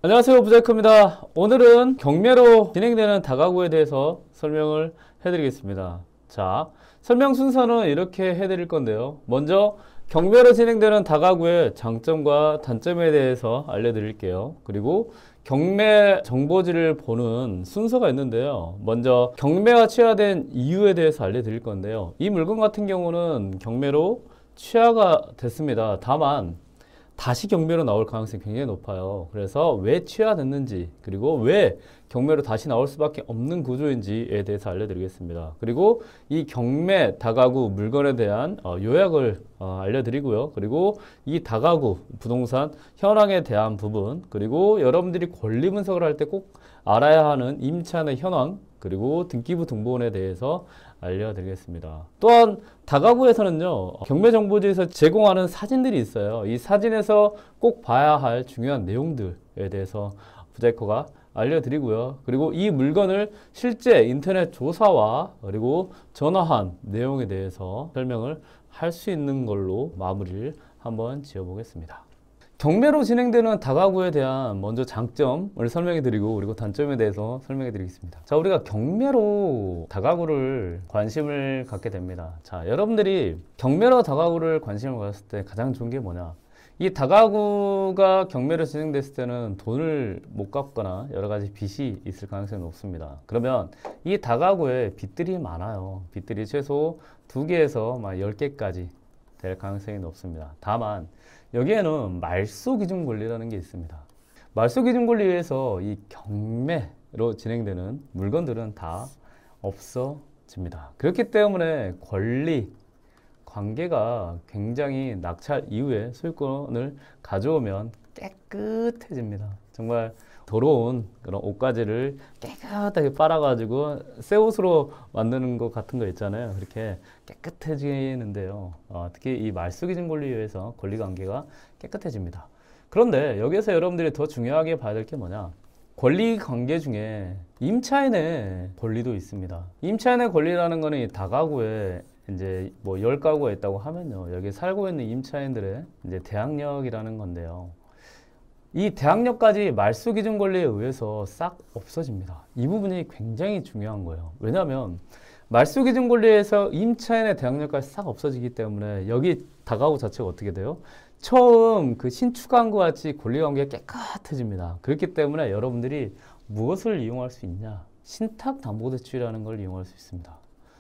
안녕하세요, 부자이크입니다. 오늘은 경매로 진행되는 다가구에 대해서 설명을 해드리겠습니다. 자, 설명 순서는 이렇게 해드릴 건데요. 먼저 경매로 진행되는 다가구의 장점과 단점에 대해서 알려드릴게요. 그리고 경매 정보지를 보는 순서가 있는데요. 먼저 경매가 취하된 이유에 대해서 알려드릴 건데요. 이 물건 같은 경우는 경매로 취하가 됐습니다. 다만 다시 경매로 나올 가능성이 굉장히 높아요. 그래서 왜 취하됐는지, 그리고 왜 경매로 다시 나올 수밖에 없는 구조인지에 대해서 알려드리겠습니다. 그리고 이 경매 다가구 물건에 대한 요약을 알려드리고요. 그리고 이 다가구 부동산 현황에 대한 부분, 그리고 여러분들이 권리 분석을 할 때 꼭 알아야 하는 임차인의 현황, 그리고 등기부 등본에 대해서 알려드리겠습니다. 또한 다가구에서는요, 경매정보지에서 제공하는 사진들이 있어요. 이 사진에서 꼭 봐야 할 중요한 내용들에 대해서 부자이커가 알려드리고요. 그리고 이 물건을 실제 인터넷 조사와 그리고 전화한 내용에 대해서 설명을 할 수 있는 걸로 마무리를 한번 지어보겠습니다. 경매로 진행되는 다가구에 대한 먼저 장점을 설명해 드리고, 그리고 단점에 대해서 설명해 드리겠습니다. 자, 우리가 경매로 다가구를 관심을 갖게 됩니다. 자, 여러분들이 경매로 다가구를 관심을 가졌을 때 가장 좋은 게 뭐냐? 이 다가구가 경매로 진행됐을 때는 돈을 못 갚거나 여러 가지 빚이 있을 가능성이 높습니다. 그러면 이 다가구에 빚들이 많아요. 빚들이 최소 2개에서 10개까지 될 가능성이 높습니다. 다만 여기에는 말소 기준 권리라는 게 있습니다. 말소 기준 권리에 의해서 이 경매로 진행되는 물건들은 다 없어집니다. 그렇기 때문에 권리 관계가 굉장히 낙찰 이후에 소유권을 가져오면 깨끗해집니다. 정말 더러운 그런 옷가지를 깨끗하게 빨아가지고 새 옷으로 만드는 것 같은 거 있잖아요. 그렇게 깨끗해지는데요. 특히 이 말소기준 권리에 의해서 권리관계가 깨끗해집니다. 그런데 여기서 여러분들이 더 중요하게 봐야 될 게 뭐냐? 권리관계 중에 임차인의 권리도 있습니다. 임차인의 권리라는 거는 이 다가구에 이제 10가구가 있다고 하면요. 여기 살고 있는 임차인들의 이제 대항력이라는 건데요. 이 대항력까지 말소 기준 권리에 의해서 싹 없어집니다. 이 부분이 굉장히 중요한 거예요. 왜냐하면 말소 기준 권리에서 임차인의 대항력까지 싹 없어지기 때문에 여기 다가구 자체가 어떻게 돼요? 처음 그 신축한 것 같이 권리관계가 깨끗해집니다. 그렇기 때문에 여러분들이 무엇을 이용할 수 있냐? 신탁담보대출이라는 걸 이용할 수 있습니다.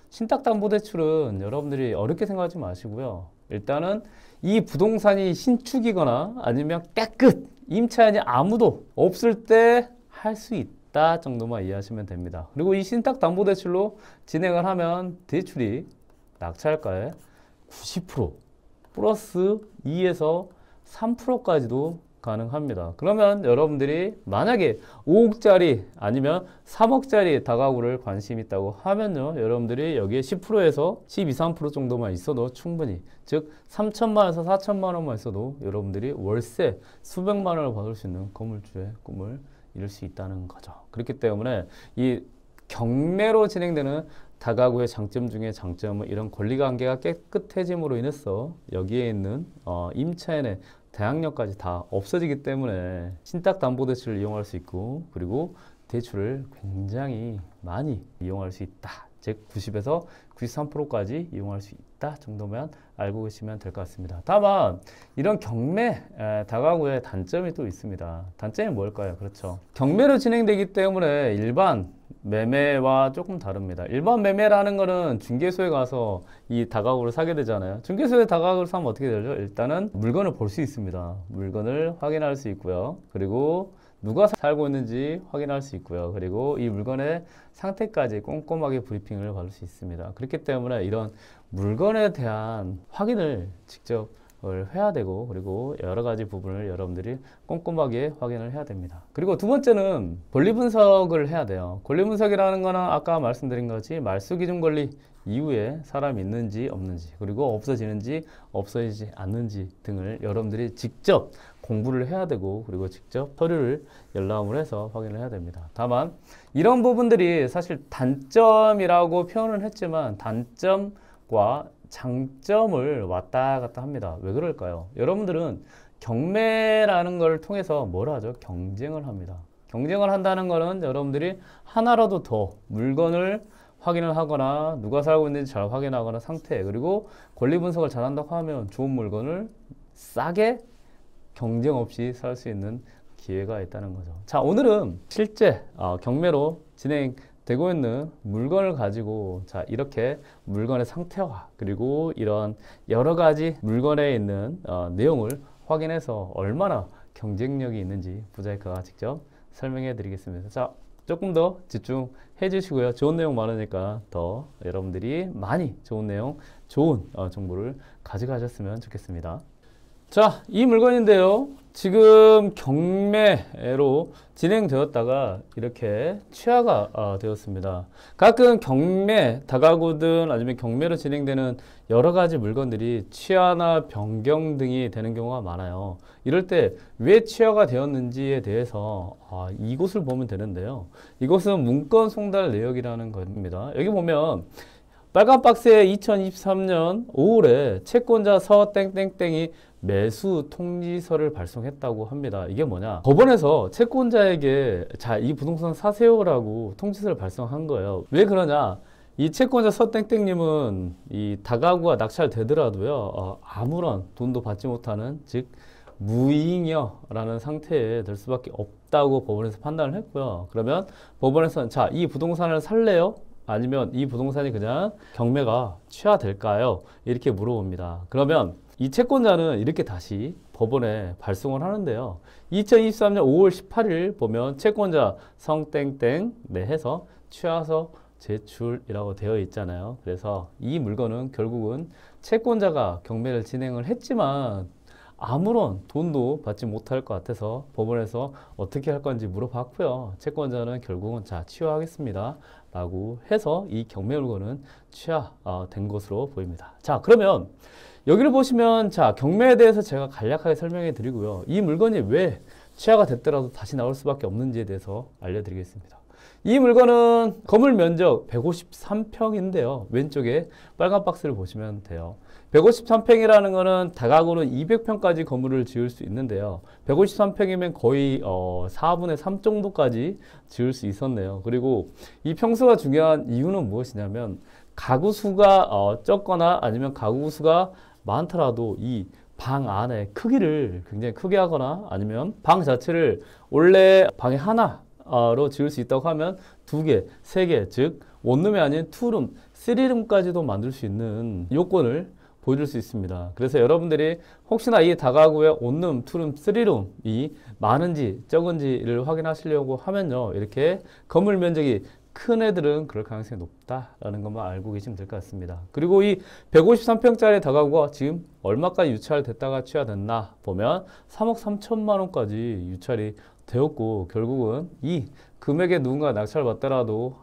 신탁담보대출은 여러분들이 어렵게 생각하지 마시고요. 일단은 이 부동산이 신축이거나 아니면 깨끗 임차인이 아무도 없을 때 할 수 있다 정도만 이해하시면 됩니다. 그리고 이 신탁담보대출로 진행을 하면 대출이 낙찰가의 90% 플러스 2에서 3%까지도 가능합니다. 그러면 여러분들이 만약에 5억짜리 아니면 3억짜리 다가구를 관심 있다고 하면요, 여러분들이 여기에 10%에서 12, 3% 정도만 있어도 충분히, 즉 3천만 원에서 4천만 원만 있어도 여러분들이 월세 수백만 원을 받을 수 있는 건물주의 꿈을 이룰 수 있다는 거죠. 그렇기 때문에 이 경매로 진행되는 다가구의 장점 중에 장점은 이런 권리관계가 깨끗해짐으로 인해서 여기에 있는 임차인의 대항력까지 다 없어지기 때문에 신탁담보대출을 이용할 수 있고, 그리고 대출을 굉장히 많이 이용할 수 있다. 즉 90에서 93%까지 이용할 수 있다 정도만 알고 계시면 될 것 같습니다. 다만 이런 경매 다가구의 단점이 또 있습니다. 단점이 뭘까요? 그렇죠. 경매로 진행되기 때문에 일반 매매와 조금 다릅니다. 일반 매매라는 거는 중개소에 가서 이 다가구를 사게 되잖아요. 중개소에 다가구를 사면 어떻게 되죠? 일단은 물건을 볼 수 있습니다. 물건을 확인할 수 있고요. 그리고 누가 살고 있는지 확인할 수 있고요. 그리고 이 물건의 상태까지 꼼꼼하게 브리핑을 받을 수 있습니다. 그렇기 때문에 이런 물건에 대한 확인을 직접 해야 되고, 그리고 여러 가지 부분을 여러분들이 꼼꼼하게 확인을 해야 됩니다. 그리고 두 번째는 권리 분석을 해야 돼요. 권리 분석이라는 거는 아까 말씀드린 것이 말소 기준 권리 이후에 사람이 있는지 없는지, 그리고 없어지는지 없어지지 않는지 등을 여러분들이 직접 공부를 해야 되고, 그리고 직접 서류를 열람을 해서 확인을 해야 됩니다. 다만 이런 부분들이 사실 단점이라고 표현을 했지만 단점과 장점을 왔다 갔다 합니다. 왜 그럴까요? 여러분들은 경매라는 걸 통해서 뭘 하죠? 경쟁을 합니다. 경쟁을 한다는 거는 여러분들이 하나라도 더 물건을 확인을 하거나 누가 살고 있는지 잘 확인하거나 상태, 그리고 권리 분석을 잘한다고 하면 좋은 물건을 싸게 경쟁 없이 살 수 있는 기회가 있다는 거죠. 자, 오늘은 실제 경매로 진행되고 있는 물건을 가지고 자, 이렇게 물건의 상태와 그리고 이런 여러 가지 물건에 있는 내용을 확인해서 얼마나 경쟁력이 있는지 부자이카가 직접 설명해 드리겠습니다. 자, 조금 더 집중해 주시고요. 좋은 내용 많으니까 더 여러분들이 많이 좋은 내용, 좋은 정보를 가져가셨으면 좋겠습니다. 자, 이 물건인데요. 지금 경매로 진행되었다가 이렇게 취하가 되었습니다. 가끔 경매, 다가구든 아니면 경매로 진행되는 여러 가지 물건들이 취하나 변경 등이 되는 경우가 많아요. 이럴 때 왜 취하가 되었는지에 대해서 이곳을 보면 되는데요. 이것은 문건 송달 내역이라는 겁니다. 여기 보면 빨간 박스에 2023년 5월에 채권자 서 땡땡땡이 매수 통지서를 발송했다고 합니다. 이게 뭐냐? 법원에서 채권자에게 자, 이 부동산 사세요라고 통지서를 발송한 거예요. 왜 그러냐? 이 채권자 서땡땡님은 이 다가구가 낙찰되더라도요, 아무런 돈도 받지 못하는, 즉 무잉여라는 상태에 될 수밖에 없다고 법원에서 판단을 했고요. 그러면 법원에서는 자, 이 부동산을 살래요? 아니면 이 부동산이 그냥 경매가 취하될까요? 이렇게 물어봅니다. 그러면 이 채권자는 이렇게 다시 법원에 발송을 하는데요. 2023년 5월 18일 보면 채권자 성땡땡 네 해서 취하서 제출이라고 되어 있잖아요. 그래서 이 물건은 결국은 채권자가 경매를 진행을 했지만 아무런 돈도 받지 못할 것 같아서 법원에서 어떻게 할 건지 물어봤고요. 채권자는 결국은 자, 취하하겠습니다 라고 해서 이 경매 물건은 취하된 것으로 보입니다. 자, 그러면 여기를 보시면 자, 경매에 대해서 제가 간략하게 설명해 드리고요. 이 물건이 왜 취하가 됐더라도 다시 나올 수밖에 없는지에 대해서 알려드리겠습니다. 이 물건은 건물 면적 153평인데요. 왼쪽에 빨간 박스를 보시면 돼요. 153평이라는 거는 다가구는 200평까지 건물을 지을 수 있는데요. 153평이면 거의 4분의 3 정도까지 지을 수 있었네요. 그리고 이 평수가 중요한 이유는 무엇이냐면 가구 수가 적거나 아니면 가구 수가 많더라도 이 방 안에 크기를 굉장히 크게 하거나 아니면 방 자체를 원래 방에 하나로 지을 수 있다고 하면 2개, 3개, 즉 원룸이 아닌 투룸, 쓰리룸까지도 만들 수 있는 요건을 보여줄 수 있습니다. 그래서 여러분들이 혹시나 이 다가구의 원룸, 투룸, 쓰리룸이 많은지 적은지를 확인하시려고 하면요. 이렇게 건물 면적이 큰 애들은 그럴 가능성이 높다라는 것만 알고 계시면 될 것 같습니다. 그리고 이 153평짜리 다가구가 지금 얼마까지 유찰됐다가 취하됐나 보면 3억 3천만 원까지 유찰이 되었고 결국은 이 금액에 누군가 낙찰을 받더라도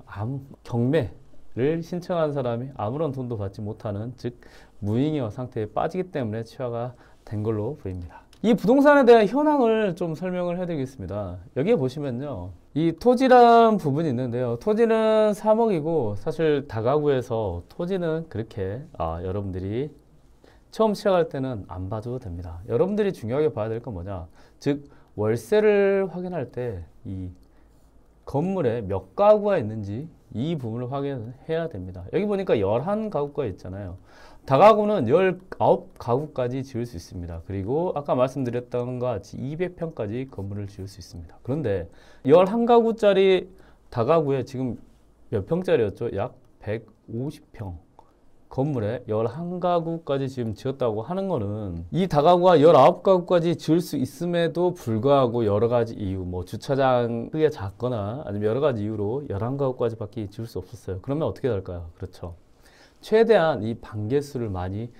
경매를 신청한 사람이 아무런 돈도 받지 못하는 즉 무잉여 상태에 빠지기 때문에 취하가 된 걸로 보입니다. 이 부동산에 대한 현황을 좀 설명을 해드리겠습니다. 여기에 보시면요. 이 토지란 부분이 있는데요. 토지는 3억이고 사실 다가구에서 토지는 그렇게 여러분들이 처음 시작할 때는 안 봐도 됩니다. 여러분들이 중요하게 봐야 될 건 뭐냐. 즉 월세를 확인할 때 이 건물에 몇 가구가 있는지 이 부분을 확인해야 됩니다. 여기 보니까 11가구가 있잖아요. 다가구는 19가구까지 지을 수 있습니다. 그리고 아까 말씀드렸던 것 같이 200평까지 건물을 지을 수 있습니다. 그런데 11가구짜리 다가구에 지금 몇 평짜리였죠? 약 150평 건물에 11가구까지 지금 지었다고 하는 거는 이 다가구가 19가구까지 지을 수 있음에도 불구하고 여러 가지 이유, 뭐 주차장 크기가 작거나 아니면 여러 가지 이유로 11가구까지 밖에 지을 수 없었어요. 그러면 어떻게 될까요? 그렇죠. 최대한 이 방 개수를 많이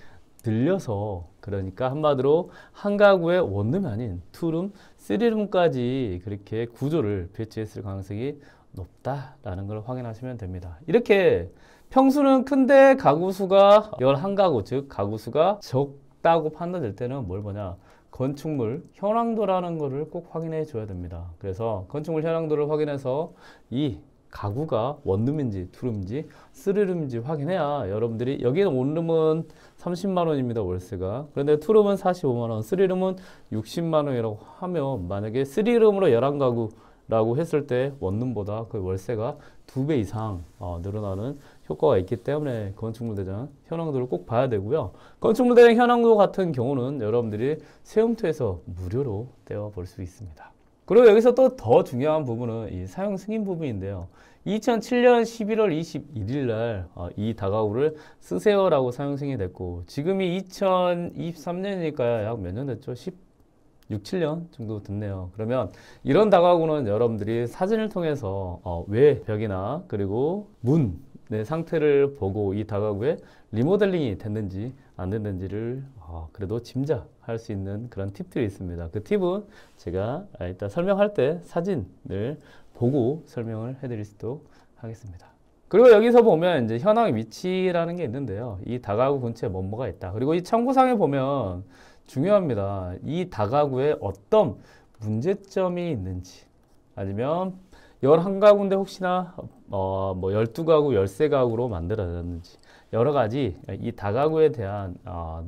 늘려서 그러니까 한마디로 한 가구에 원룸이 아닌 투룸, 쓰리룸까지 그렇게 구조를 배치했을 가능성이 높다라는 걸 확인하시면 됩니다. 이렇게 평수는 큰데 가구 수가 11가구, 즉 가구 수가 적다고 판단될 때는 뭘 보냐? 건축물 현황도라는 것을 꼭 확인해 줘야 됩니다. 그래서 건축물 현황도를 확인해서 이 가구가 원룸인지 투룸인지 쓰리룸인지 확인해야 여러분들이 여기는 원룸은 30만 원입니다 월세가. 그런데 투룸은 45만 원, 쓰리룸은 60만 원이라고 하면 만약에 쓰리룸으로 11가구라고 했을 때 원룸보다 그 월세가 2배 이상 늘어나는 효과가 있기 때문에 건축물대장 현황도를 꼭 봐야 되고요. 건축물대장 현황도 같은 경우는 여러분들이 세움토에서 무료로 떼어볼 수 있습니다. 그리고 여기서 또 더 중요한 부분은 이 사용 승인 부분인데요. 2007년 11월 21일 날 이 다가구를 쓰세요라고 사용 승인이 됐고 지금이 2023년이니까 약 몇 년 됐죠? 6, 7년 정도 됐네요. 그러면 이런 다가구는 여러분들이 사진을 통해서 외벽이나 그리고 문의 상태를 보고 이 다가구에 리모델링이 됐는지 안 됐는지를 그래도 짐작할 수 있는 그런 팁들이 있습니다. 그 팁은 제가 이따 설명할 때 사진을 보고 설명을 해드릴 수도 하겠습니다. 그리고 여기서 보면 이제 현황 위치라는 게 있는데요. 이 다가구 근처에 뭐가 있다. 그리고 이 참고상에 보면 중요합니다. 이 다가구에 어떤 문제점이 있는지 아니면 11가구인데 혹시나 뭐 12가구, 13가구로 만들어졌는지 여러 가지 이 다가구에 대한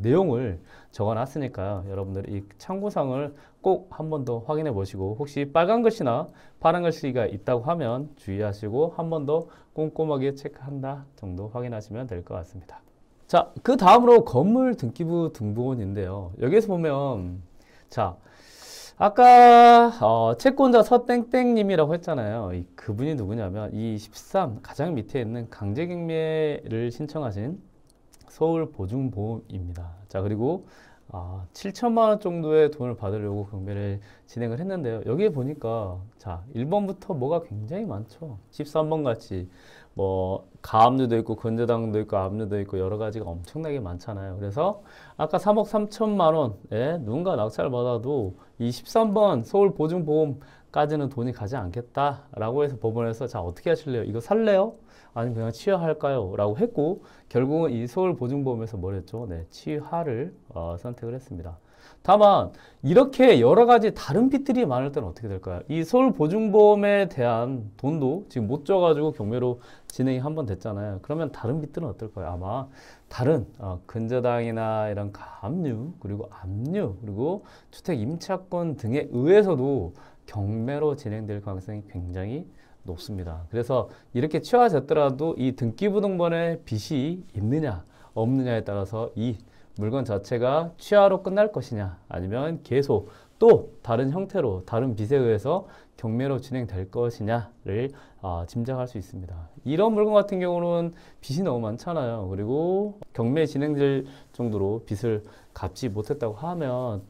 내용을 적어놨으니까요. 여러분들 이 참고사항을 꼭 한 번 더 확인해 보시고 혹시 빨간 글씨나 파란 글씨가 있다고 하면 주의하시고 한 번 더 꼼꼼하게 체크한다 정도 확인하시면 될 것 같습니다. 자, 그 다음으로 건물 등기부 등본인데요. 여기서 보면 자 아까 채권자 서땡땡님이라고 했잖아요. 그분이 누구냐면 이 13 가장 밑에 있는 강제경매를 신청하신 서울보증보험입니다. 자 그리고 7천만 원 정도의 돈을 받으려고 경매를 진행을 했는데요. 여기에 보니까 자 1번부터 뭐가 굉장히 많죠. 13번 같이 뭐 가압류도 있고 근저당도 있고 압류도 있고 여러 가지가 엄청나게 많잖아요. 그래서 아까 3억 3천만 원에 누군가 낙찰을 받아도 이 13번 서울보증보험까지는 돈이 가지 않겠다라고 해서 법원에서 자 어떻게 하실래요? 이거 살래요? 아니면 그냥 취하할까요? 라고 했고 결국은 이 서울보증보험에서 뭘 했죠? 네, 취하를 선택을 했습니다. 다만 이렇게 여러 가지 다른 빚들이 많을 때는 어떻게 될까요? 이 서울보증보험에 대한 돈도 지금 못 줘가지고 경매로 진행이 한 번 됐잖아요. 그러면 다른 빚들은 어떨까요? 아마 다른 근저당이나 이런 가압류 그리고 압류 그리고 주택 임차권 등에 의해서도 경매로 진행될 가능성이 굉장히 높습니다. 그래서 이렇게 취하졌더라도 이 등기부등본에 빚이 있느냐 없느냐에 따라서 이 물건 자체가 취하로 끝날 것이냐 아니면 계속 또 다른 형태로 다른 빚에 의해서 경매로 진행될 것이냐를 짐작할 수 있습니다. 이런 물건 같은 경우는 빚이 너무 많잖아요. 그리고 경매 진행될 정도로 빚을 갚지 못했다고 하면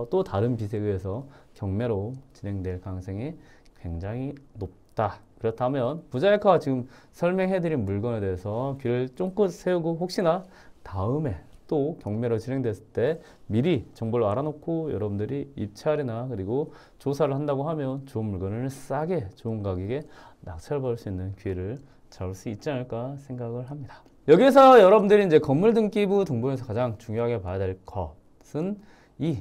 또 다른 빚에 의해서 경매로 진행될 가능성이 굉장히 높다. 그렇다면 부자일카가 지금 설명해드린 물건에 대해서 귀를 쫑긋 세우고 혹시나 다음에 또 경매로 진행됐을 때 미리 정보를 알아놓고 여러분들이 입찰이나 그리고 조사를 한다고 하면 좋은 물건을 싸게 좋은 가격에 낙찰받을 수 있는 기회를 잡을 수 있지 않을까 생각을 합니다. 여기서 여러분들이 이제 건물 등기부 등본에서 가장 중요하게 봐야 될 것은 이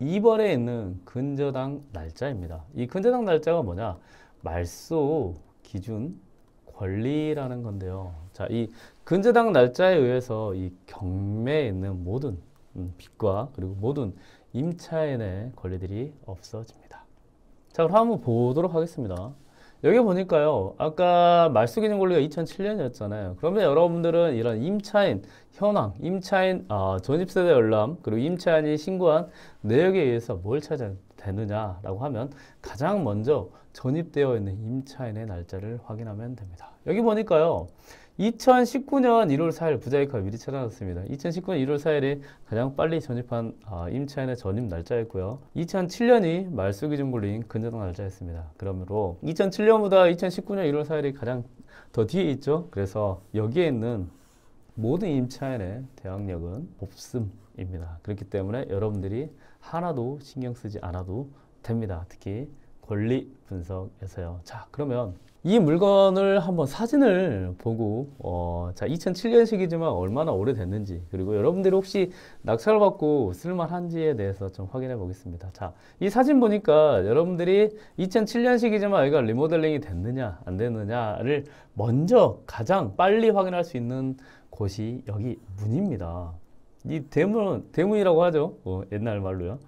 2번에 있는 근저당 날짜입니다. 이 근저당 날짜가 뭐냐? 말소 기준 권리라는 건데요. 자, 이 근저당 날짜에 의해서 이 경매에 있는 모든 빚과 그리고 모든 임차인의 권리들이 없어집니다. 자, 그럼 한번 보도록 하겠습니다. 여기 보니까요. 아까 말소 기준 권리가 2007년이었잖아요. 그러면 여러분들은 이런 임차인 현황, 임차인 전입세대 열람, 그리고 임차인이 신고한 내역에 의해서 뭘 찾아야 되느냐라고 하면 가장 먼저 전입되어 있는 임차인의 날짜를 확인하면 됩니다. 여기 보니까요. 2019년 1월 4일 부자일카 미리 찾아놨습니다. 2019년 1월 4일이 가장 빨리 전입한 임차인의 전입 날짜였고요. 2007년이 말소기준 권리인 근저당 날짜였습니다. 그러므로 2007년보다 2019년 1월 4일이 가장 더 뒤에 있죠. 그래서 여기에 있는 모든 임차인의 대항력은 없음입니다. 그렇기 때문에 여러분들이 하나도 신경 쓰지 않아도 됩니다. 특히 권리 분석에서요. 자, 그러면 이 물건을 한번 사진을 보고 자, 2007년식이지만 얼마나 오래됐는지, 그리고 여러분들이 혹시 낙찰을 받고 쓸만한지에 대해서 좀 확인해 보겠습니다. 자, 이 사진 보니까 여러분들이 2007년식이지만 여기가 리모델링이 됐느냐 안 됐느냐를 먼저 가장 빨리 확인할 수 있는 곳이 여기 문입니다. 이 대문이라고 하죠. 옛날 말로요.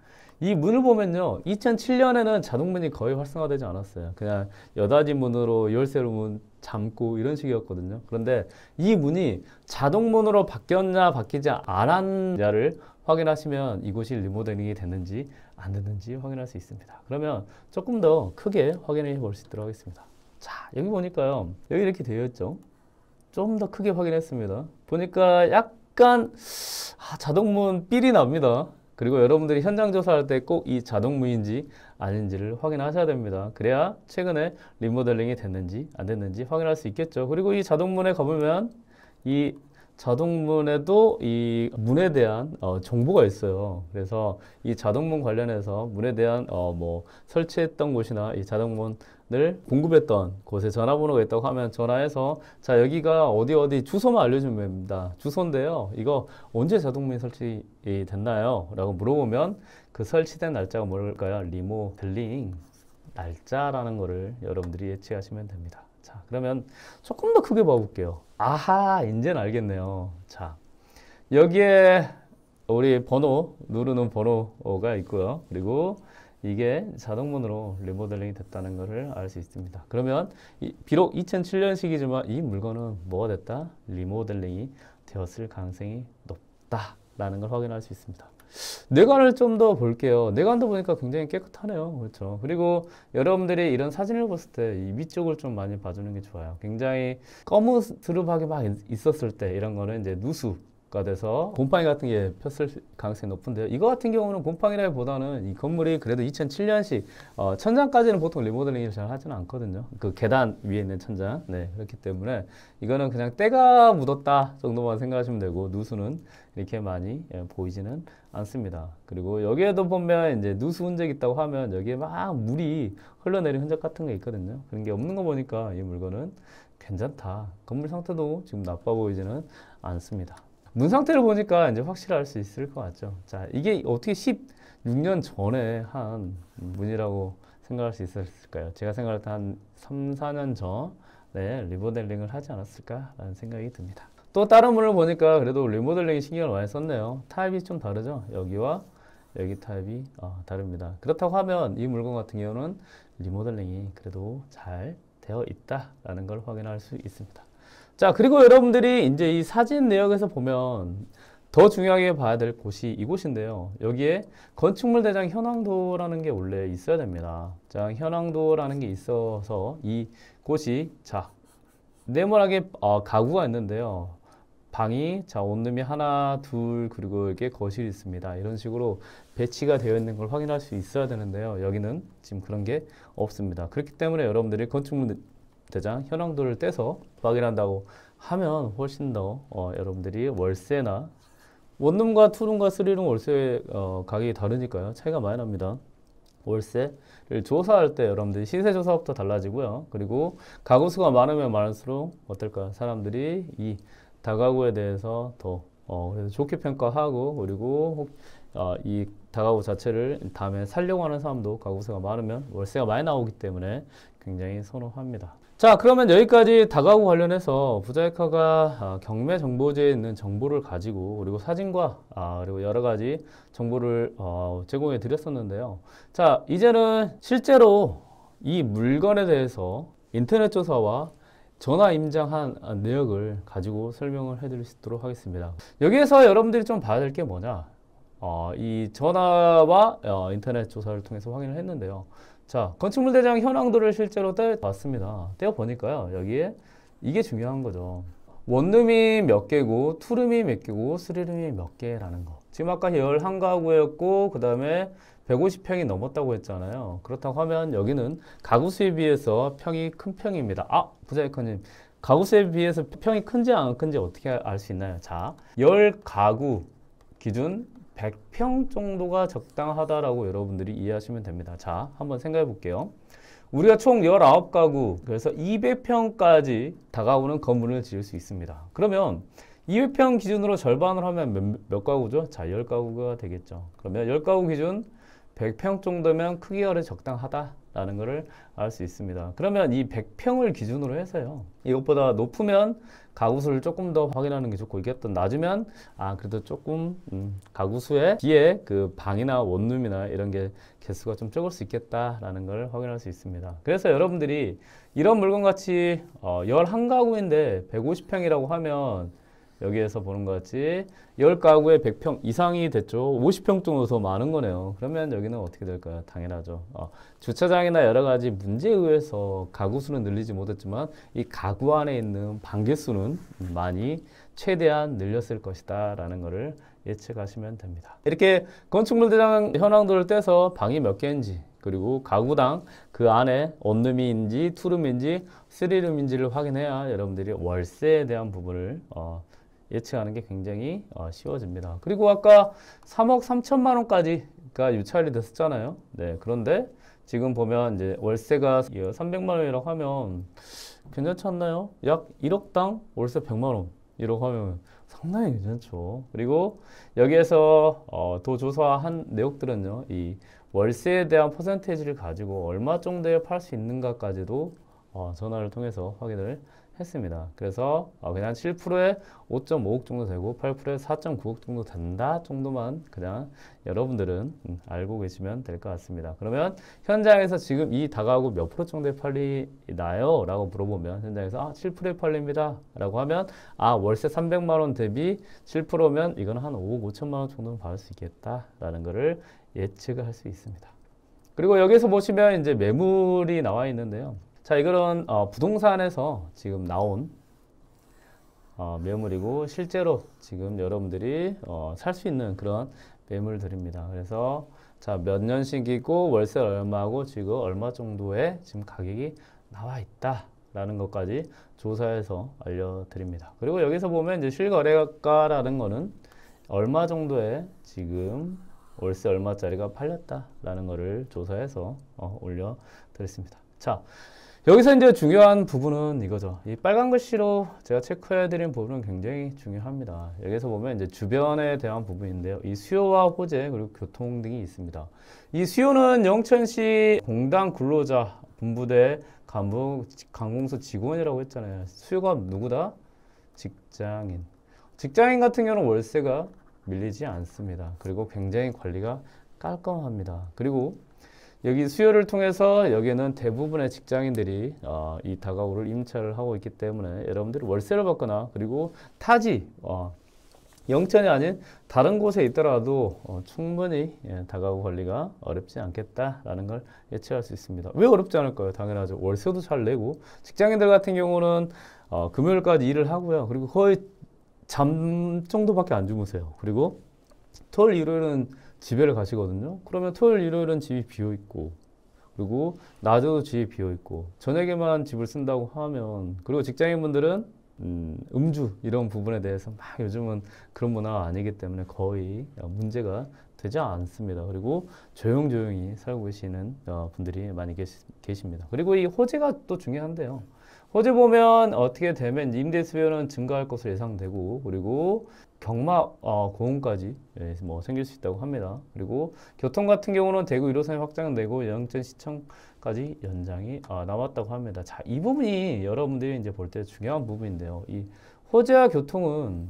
이 문을 보면요, 2007년에는 자동문이 거의 활성화되지 않았어요. 그냥 여닫이 문으로 열쇠로 문 잠고 이런 식이었거든요. 그런데 이 문이 자동문으로 바뀌었냐 바뀌지 않았냐를 확인하시면 이곳이 리모델링이 됐는지 안 됐는지 확인할 수 있습니다. 그러면 조금 더 크게 확인해 볼 수 있도록 하겠습니다. 자, 여기 보니까요, 여기 이렇게 되어 있죠. 좀 더 크게 확인했습니다. 보니까 약간 자동문 삘이 납니다. 그리고 여러분들이 현장 조사할 때 꼭 이 자동문인지 아닌지를 확인하셔야 됩니다. 그래야 최근에 리모델링이 됐는지 안 됐는지 확인할 수 있겠죠. 그리고 이 자동문에 가보면 이 자동문에도 이 문에 대한 정보가 있어요. 그래서 이 자동문 관련해서 문에 대한 뭐 설치했던 곳이나 이 자동문을 공급했던 곳에 전화번호가 있다고 하면 전화해서 자, 여기가 어디 주소만 알려주면 됩니다. 주소인데요, 이거 언제 자동문이 설치됐나요? 라고 물어보면 그 설치된 날짜가 뭘까요? 리모델링 날짜라는 거를 여러분들이 예측하시면 됩니다. 자, 그러면 조금 더 크게 봐볼게요. 아하, 이제는 알겠네요. 자, 여기에 우리 번호, 누르는 번호가 있고요. 그리고 이게 자동문으로 리모델링이 됐다는 것을 알 수 있습니다. 그러면 비록 2007년식이지만 이 물건은 뭐가 됐다? 리모델링이 되었을 가능성이 높다라는 걸 확인할 수 있습니다. 내관을 좀 더 볼게요. 내관도 보니까 굉장히 깨끗하네요. 그렇죠. 그리고 여러분들이 이런 사진을 봤을 때 이 위쪽을 좀 많이 봐주는 게 좋아요. 굉장히 거무스름하게 막 있었을 때 이런 거는 이제 누수가 돼서 곰팡이 같은 게 폈을 가능성이 높은데요. 이거 같은 경우는 곰팡이라기보다는 이 건물이 그래도 2007년식 천장까지는 보통 리모델링을 잘 하지는 않거든요. 그 계단 위에 있는 천장. 네, 그렇기 때문에 이거는 그냥 때가 묻었다 정도만 생각하시면 되고, 누수는 이렇게 많이 보이지는 않습니다. 그리고 여기에도 보면 이제 누수 흔적이 있다고 하면 여기에 막 물이 흘러내린 흔적 같은 게 있거든요. 그런 게 없는 거 보니까 이 물건은 괜찮다. 건물 상태도 지금 나빠 보이지는 않습니다. 문 상태를 보니까 이제 확실할 수 있을 것 같죠. 자, 이게 어떻게 16년 전에 한 문이라고 생각할 수 있었을까요? 제가 생각할 때 한 3, 4년 전에 리모델링을 하지 않았을까라는 생각이 듭니다. 또 다른 문을 보니까 그래도 리모델링 신경을 많이 썼네요. 타입이 좀 다르죠? 여기와 여기 타입이 다릅니다. 그렇다고 하면 이 물건 같은 경우는 리모델링이 그래도 잘 되어 있다라는 걸 확인할 수 있습니다. 자, 그리고 여러분들이 이제 이 사진 내역에서 보면 더 중요하게 봐야 될 곳이 이곳인데요. 여기에 건축물 대장 현황도라는 게 원래 있어야 됩니다. 자, 현황도라는 게 있어서 이 곳이, 자, 네모나게 가구가 있는데요. 방이, 자, 원룸이 하나, 둘, 그리고 이렇게 거실이 있습니다. 이런 식으로 배치가 되어 있는 걸 확인할 수 있어야 되는데요. 여기는 지금 그런 게 없습니다. 그렇기 때문에 여러분들이 건축물 대장 현황도를 떼서 확인한다고 하면 훨씬 더 여러분들이 월세나 원룸과 투룸과 쓰리룸 월세 가격이 다르니까요. 차이가 많이 납니다. 월세를 조사할 때 여러분들이 시세 조사부터 달라지고요. 그리고 가구 수가 많으면 많을수록 어떨까? 사람들이 이 다가구에 대해서 더 그래서 좋게 평가하고, 그리고 이 다가구 자체를 다음에 살려고 하는 사람도 가구수가 많으면 월세가 많이 나오기 때문에 굉장히 선호합니다. 자, 그러면 여기까지 다가구 관련해서 부자이카가 경매 정보지에 있는 정보를 가지고, 그리고 사진과 그리고 여러 가지 정보를 제공해 드렸었는데요. 자, 이제는 실제로 이 물건에 대해서 인터넷 조사와 전화 임장한 내역을 가지고 설명을 해드릴 수 있도록 하겠습니다. 여기에서 여러분들이 좀 봐야 될 게 뭐냐, 이 전화와 인터넷 조사를 통해서 확인을 했는데요. 자, 건축물 대장 현황도를 실제로 떼어봤습니다. 떼어보니까요, 여기에 이게 중요한 거죠. 원룸이 몇 개고, 투룸이 몇 개고, 쓰리룸이 몇 개라는 거. 지금 아까 11가구였고, 그 다음에 150평이 넘었다고 했잖아요. 그렇다고 하면 여기는 가구수에 비해서 평이 큰 평입니다. 부자이커님, 가구수에 비해서 평이 큰지 안 큰지 어떻게 알 수 있나요? 자, 10가구 기준 100평 정도가 적당하다라고 여러분들이 이해하시면 됩니다. 자, 한번 생각해 볼게요. 우리가 총 19가구, 그래서 200평까지 다가오는 건물을 지을 수 있습니다. 그러면 200평 기준으로 절반을 하면 몇 가구죠? 자, 10가구가 되겠죠. 그러면 10가구 기준 100평 정도면 크기가 적당하다라는 것을 알 수 있습니다. 그러면 이 100평을 기준으로 해서요. 이것보다 높으면 가구 수를 조금 더 확인하는 게 좋고, 이게 또 낮으면 그래도 조금 가구 수에 뒤에 그 방이나 원룸이나 이런 게 개수가 좀 적을 수 있겠다라는 걸 확인할 수 있습니다. 그래서 여러분들이 이런 물건 같이 11가구인데 150평이라고 하면 여기에서 보는 것 같이 10가구에 100평 이상이 됐죠. 50평 정도 더 많은 거네요. 그러면 여기는 어떻게 될까요? 당연하죠. 주차장이나 여러 가지 문제에 의해서 가구 수는 늘리지 못했지만 이 가구 안에 있는 방 개수는 많이 최대한 늘렸을 것이다 라는 것을 예측하시면 됩니다. 이렇게 건축물 대장 현황도를 떼서 방이 몇 개인지, 그리고 가구당 그 안에 원룸인지 투룸인지 쓰리룸인지를 확인해야 여러분들이 월세에 대한 부분을 예측하는 게 굉장히 쉬워집니다. 그리고 아까 3억 3천만 원까지가 유찰이 됐었잖아요. 네, 그런데 지금 보면 이제 월세가 300만 원이라고 하면 괜찮지 않나요? 약 1억당 월세 100만 원 이라고 하면 상당히 괜찮죠. 그리고 여기에서 더 조사한 내역들은요, 이 월세에 대한 퍼센테이지를 가지고 얼마 정도에 팔 수 있는가까지도 전화를 통해서 확인을 했습니다. 그래서 그냥 7%에 5.5억 정도 되고 8%에 4.9억 정도 된다 정도만 그냥 여러분들은 알고 계시면 될 것 같습니다. 그러면 현장에서 지금 이 다가구 몇 프로 정도에 팔리나요? 라고 물어보면 현장에서 7%에 팔립니다 라고 하면 월세 300만 원 대비 7%면 이거는 한 5억 5천만 원 정도는 받을 수 있겠다 라는 거를 예측을 할 수 있습니다. 그리고 여기서 보시면 이제 매물이 나와 있는데요. 자, 이거는 부동산에서 지금 나온 매물이고 실제로 지금 여러분들이 살 수 있는 그런 매물들입니다. 그래서 자, 몇 년씩이고 월세 얼마고 지금 얼마 정도의 지금 가격이 나와 있다라는 것까지 조사해서 알려드립니다. 그리고 여기서 보면 이제 실거래가라는 거는 얼마 정도의 지금 월세 얼마짜리가 팔렸다라는 거를 조사해서 올려드렸습니다. 자, 여기서 이제 중요한 부분은 이거죠. 이 빨간 글씨로 제가 체크해 드린 부분은 굉장히 중요합니다. 여기서 보면 이제 주변에 대한 부분인데요. 이 수요와 호재 그리고 교통 등이 있습니다. 이 수요는 영천시 공단 근로자 본부대 간부 관공서 직원이라고 했잖아요. 수요가 누구다? 직장인. 직장인 같은 경우는 월세가 밀리지 않습니다. 그리고 굉장히 관리가 깔끔합니다. 그리고 여기 수요를 통해서 여기는 대부분의 직장인들이 이 다가구를 임차를 하고 있기 때문에 여러분들이 월세를 받거나 그리고 타지 영천이 아닌 다른 곳에 있더라도 충분히 다가구 관리가 어렵지 않겠다라는 걸 예측할 수 있습니다. 왜 어렵지 않을까요? 당연하죠. 월세도 잘 내고 직장인들 같은 경우는 금요일까지 일을 하고요. 그리고 거의 잠 정도밖에 안 주무세요. 그리고 토요일 일요일은 집에를 가시거든요. 그러면 토요일 일요일은 집이 비어있고 그리고 낮에도 집이 비어있고 저녁에만 집을 쓴다고 하면, 그리고 직장인분들은 음주 이런 부분에 대해서 막 요즘은 그런 문화가 아니기 때문에 거의 문제가 되지 않습니다. 그리고 조용조용히 살고 계시는 분들이 많이 계십니다. 그리고 이 호재가 또 중요한데요. 호재 보면 어떻게 되면 임대 수요는 증가할 것으로 예상되고, 그리고 경마 고흥까지 생길 수 있다고 합니다. 그리고 교통 같은 경우는 대구 1호선이 확장되고 영천시청까지 연장이 남았다고 합니다. 자, 이 부분이 여러분들이 이제 볼 때 중요한 부분인데요. 이 호재와 교통은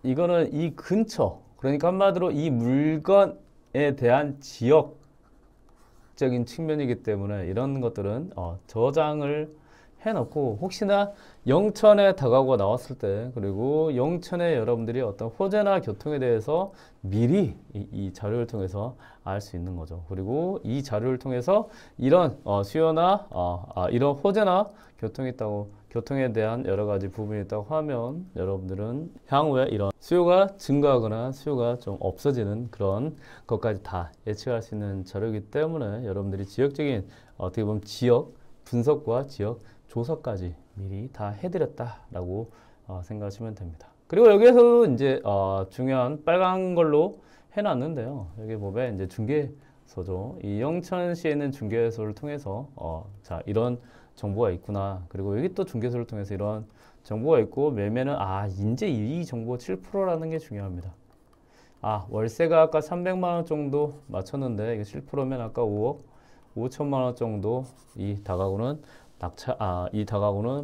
이거는 이 근처, 그러니까 한마디로 이 물건에 대한 지역적인 측면이기 때문에 이런 것들은 저장을 해놓고 혹시나 영천에 다가구가 나왔을 때, 그리고 영천에 여러분들이 어떤 호재나 교통에 대해서 미리 이 자료를 통해서 알 수 있는 거죠. 그리고 이 자료를 통해서 이런 수요나 이런 호재나 교통에 대한 여러 가지 부분이 있다고 하면 여러분들은 향후에 이런 수요가 증가하거나 수요가 좀 없어지는 그런 것까지 다 예측할 수 있는 자료이기 때문에 여러분들이 지역적인 어떻게 보면 지역 분석과 지역 조사까지 미리 다 해드렸다라고 생각하시면 됩니다. 그리고 여기에서 이제 중요한 빨간 걸로 해놨는데요. 여기 보면 이제 중개소죠. 이 영천시에 있는 중개소를 통해서 자 이런 정보가 있구나. 그리고 여기 또 중개소를 통해서 이런 정보가 있고 매매는 이제 이 정보 7%라는 게 중요합니다. 월세가 아까 300만 원 정도 맞췄는데 이게 7%면 아까 5억 5천만 원 정도 이 다가구는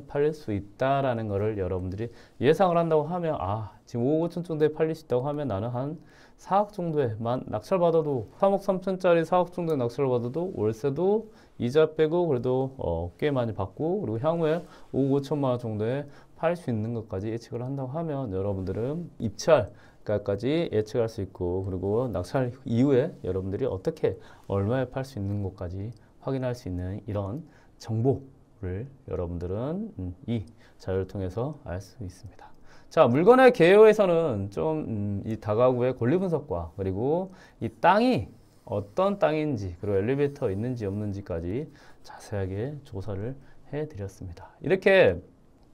팔릴 수 있다라는 거를 여러분들이 예상을 한다고 하면 지금 5억 5천 정도에 팔릴 수 있다고 하면 나는 한 4억 정도에만 낙찰받아도 3억 3천짜리 4억 정도에 낙찰을 받아도 월세도 이자 빼고 그래도 꽤 많이 받고 그리고 향후에 5억 5천만 원 정도에 팔 수 있는 것까지 예측을 한다고 하면 여러분들은 입찰가까지 예측할 수 있고 그리고 낙찰 이후에 여러분들이 어떻게 얼마에 팔 수 있는 것까지 확인할 수 있는 이런 정보를 여러분들은 이 자료를 통해서 알 수 있습니다. 자, 물건의 개요에서는 좀 이 다가구의 권리 분석과 그리고 이 땅이 어떤 땅인지 그리고 엘리베이터 있는지 없는지까지 자세하게 조사를 해드렸습니다. 이렇게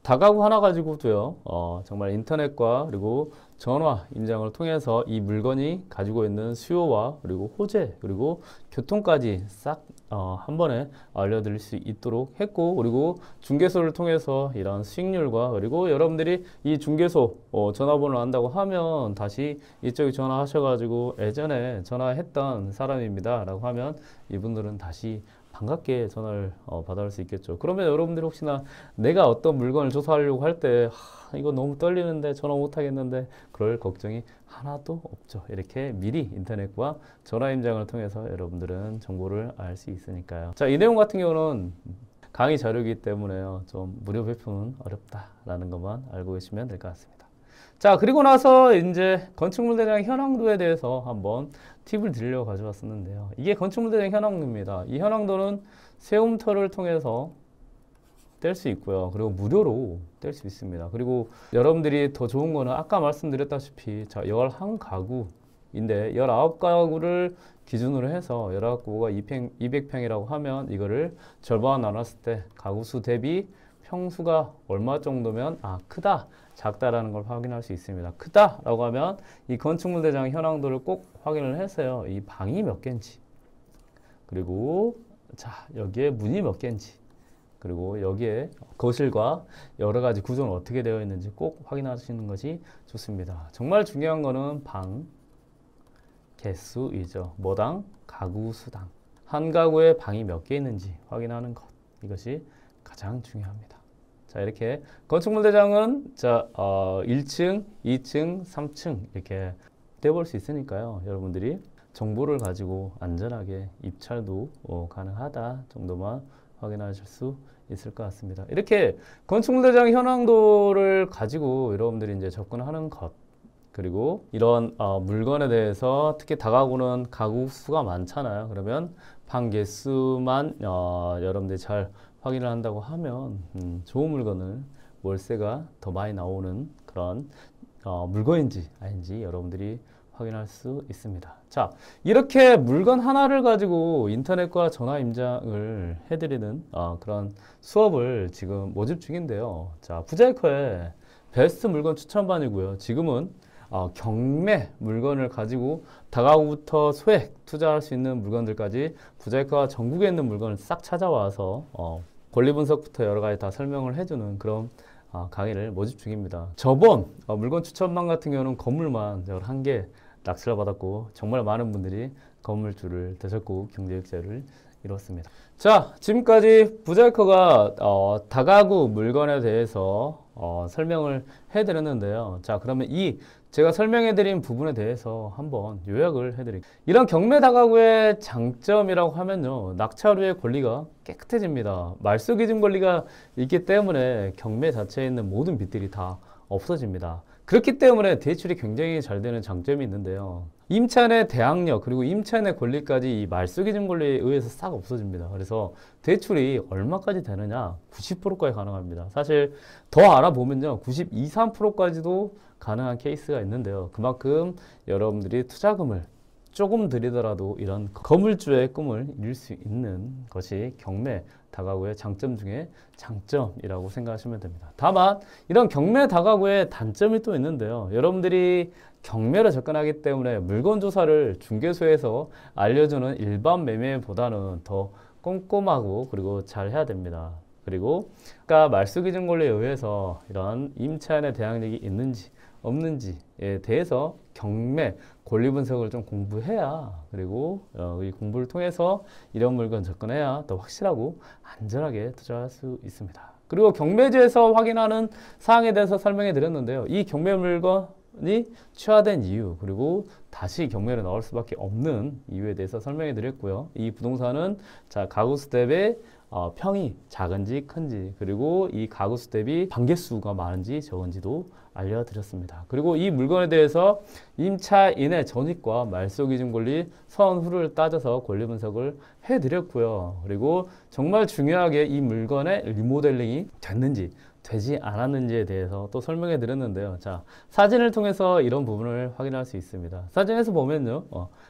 다가구 하나 가지고도요, 정말 인터넷과 그리고 전화 임장을 통해서 이 물건이 가지고 있는 수요와 그리고 호재 그리고 교통까지 싹 한 번에 알려드릴 수 있도록 했고 그리고 중개소를 통해서 이런 수익률과 그리고 여러분들이 이 중개소 전화번호를 안다고 하면 다시 이쪽에 전화하셔가지고 예전에 전화했던 사람입니다 라고 하면 이분들은 다시 반갑게 전화를 받아올 수 있겠죠. 그러면 여러분들이 혹시나 내가 어떤 물건을 조사하려고 할 때 이거 너무 떨리는데 전화 못 하겠는데 그럴 걱정이 하나도 없죠. 이렇게 미리 인터넷과 전화 임장을 통해서 여러분들은 정보를 알 수 있으니까요. 자, 이 내용 같은 경우는 강의 자료이기 때문에요. 좀 무료 배포는 어렵다라는 것만 알고 계시면 될 것 같습니다. 자, 그리고 나서 이제 건축물 대장 현황도에 대해서 한번 팁을 드리려고 가져왔었는데요. 이게 건축물 대장 현황도입니다. 이 현황도는 세움터를 통해서 뗄 수 있고요. 그리고 무료로 뗄 수 있습니다. 그리고 여러분들이 더 좋은 거는 아까 말씀드렸다시피 자, 11가구인데 19가구를 기준으로 해서 19가구가 200평이라고 하면 이거를 절반 나눴을 때 가구 수 대비 평수가 얼마 정도면 크다, 작다라는 걸 확인할 수 있습니다. 크다라고 하면 이 건축물 대장 현황도를 꼭 확인을 해서요. 이 방이 몇 개인지 그리고 자 여기에 문이 몇 개인지 그리고 여기에 거실과 여러 가지 구조는 어떻게 되어 있는지 꼭 확인하시는 것이 좋습니다. 정말 중요한 거는 방 개수이죠. 뭐당 가구 수당 한 가구에 방이 몇 개 있는지 확인하는 것 이것이 가장 중요합니다. 자, 이렇게 건축물 대장은 1층, 2층, 3층 이렇게 떼볼 수 있으니까요. 여러분들이 정보를 가지고 안전하게 입찰도 가능하다 정도만 확인하실 수 있을 것 같습니다. 이렇게 건축물 대장 현황도를 가지고 여러분들이 이제 접근하는 것 그리고 이런 물건에 대해서 특히 다가구는 가구 수가 많잖아요. 그러면 방 개수만 여러분들이 잘 확인을 한다고 하면 좋은 물건을 월세가 더 많이 나오는 그런 물건인지 아닌지 여러분들이 확인할 수 있습니다. 자, 이렇게 물건 하나를 가지고 인터넷과 전화 임장을 해드리는 그런 수업을 지금 모집 중인데요. 자, 부자이커의 베스트 물건 추천반이고요. 지금은 경매 물건을 가지고 다가구부터 소액 투자할 수 있는 물건들까지 부자이커가 전국에 있는 물건을 싹 찾아와서 권리 분석부터 여러 가지 다 설명을 해주는 그런 강의를 모집 중입니다. 저번 물건 추천반 같은 경우는 건물만 11개 낙찰을 받았고 정말 많은 분들이 건물주를 되셨고 경제익자를 이뤘습니다. 자, 지금까지 부자이커가 다가구 물건에 대해서 설명을 해드렸는데요. 자, 그러면 제가 설명해드린 부분에 대해서 한번 요약을 해드릴게요. 이런 경매 다가구의 장점이라고 하면요. 낙찰 후의 권리가 깨끗해집니다. 말소 기준 권리가 있기 때문에 경매 자체에 있는 모든 빚들이 다 없어집니다. 그렇기 때문에 대출이 굉장히 잘 되는 장점이 있는데요. 임차인의 대항력 그리고 임차인의 권리까지 이 말소 기준 권리에 의해서 싹 없어집니다. 그래서 대출이 얼마까지 되느냐? 90%까지 가능합니다. 사실 더 알아보면요. 92, 3%까지도 가능한 케이스가 있는데요. 그만큼 여러분들이 투자금을 조금 들이더라도 이런 건물주의 꿈을 이룰 수 있는 것이 경매 다가구의 장점 중에 장점이라고 생각하시면 됩니다. 다만 이런 경매 다가구의 단점이 또 있는데요. 여러분들이 경매로 접근하기 때문에 물건 조사를 중개소에서 알려주는 일반 매매보다는 더 꼼꼼하고 그리고 잘 해야 됩니다. 그리고 아까 말소기준 권리에 의해서 이런 임차인의 대항력이 있는지 없는지에 대해서 경매 권리 분석을 좀 공부해야, 그리고 이 공부를 통해서 이런 물건 접근해야 더 확실하고 안전하게 투자할 수 있습니다. 그리고 경매지에서 확인하는 사항에 대해서 설명해 드렸는데요. 이 경매 물건이 취하된 이유, 그리고 다시 경매로 나올 수밖에 없는 이유에 대해서 설명해 드렸고요. 이 부동산은 자, 가구 스텝의 평이 작은지 큰지, 그리고 이 가구 스텝이 반개수가 많은지 적은지도 알려드렸습니다. 그리고 이 물건에 대해서 임차인의 전입과 말소기준 권리 선후를 따져서 권리 분석을 해드렸고요. 그리고 정말 중요하게 이 물건의 리모델링이 됐는지 되지 않았는지에 대해서 또 설명해 드렸는데요. 자, 사진을 통해서 이런 부분을 확인할 수 있습니다. 사진에서 보면요,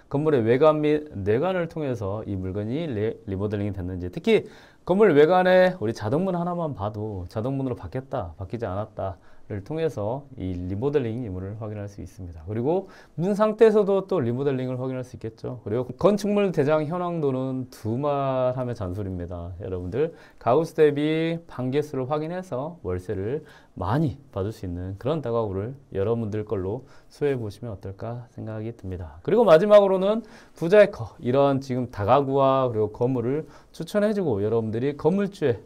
건물의 외관 및 내관을 통해서 이 물건이 리모델링이 됐는지, 특히 건물 외관에 우리 자동문 하나만 봐도 자동문으로 바뀌었다, 바뀌지 않았다를 통해서 이 리모델링 유무를 확인할 수 있습니다. 그리고 문 상태에서도 또 리모델링을 확인할 수 있겠죠. 그리고 건축물 대장 현황도는 두말하면 잔소리입니다. 여러분들 가구 스텝이 반개수를 확인해서 월세를 많이 받을 수 있는 그런 다가구를 여러분들 걸로 소유해 보시면 어떨까 생각이 듭니다. 그리고 마지막으로는 부자의커, 이런 지금 다가구와 그리고 건물을 추천해주고 여러분들이 건물주의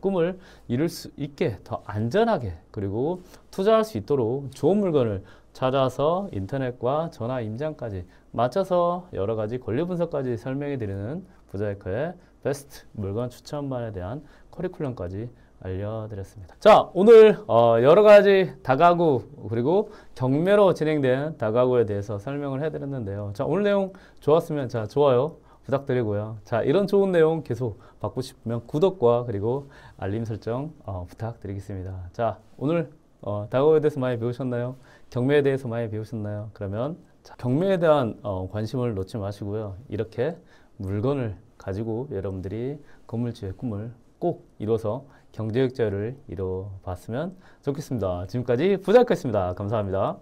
꿈을 이룰 수 있게 더 안전하게 그리고 투자할 수 있도록 좋은 물건을 찾아서 인터넷과 전화 임장까지 맞춰서 여러 가지 권리 분석까지 설명해 드리는 부자의커의 베스트 물건 추천반에 대한 커리큘럼까지 알려드렸습니다. 자, 오늘 여러 가지 다가구 그리고 경매로 진행된 다가구에 대해서 설명을 해드렸는데요. 자, 오늘 내용 좋았으면 자, 좋아요 부탁드리고요. 자, 이런 좋은 내용 계속 받고 싶으면 구독과 그리고 알림 설정 부탁드리겠습니다. 자, 오늘 다가구에 대해서 많이 배우셨나요? 경매에 대해서 많이 배우셨나요? 그러면 자, 경매에 대한 관심을 놓지 마시고요. 이렇게 물건을 가지고 여러분들이 건물주의 꿈을 꼭 이뤄서 경제역자를 이뤄봤으면 좋겠습니다. 지금까지 부자이커였습니다. 감사합니다.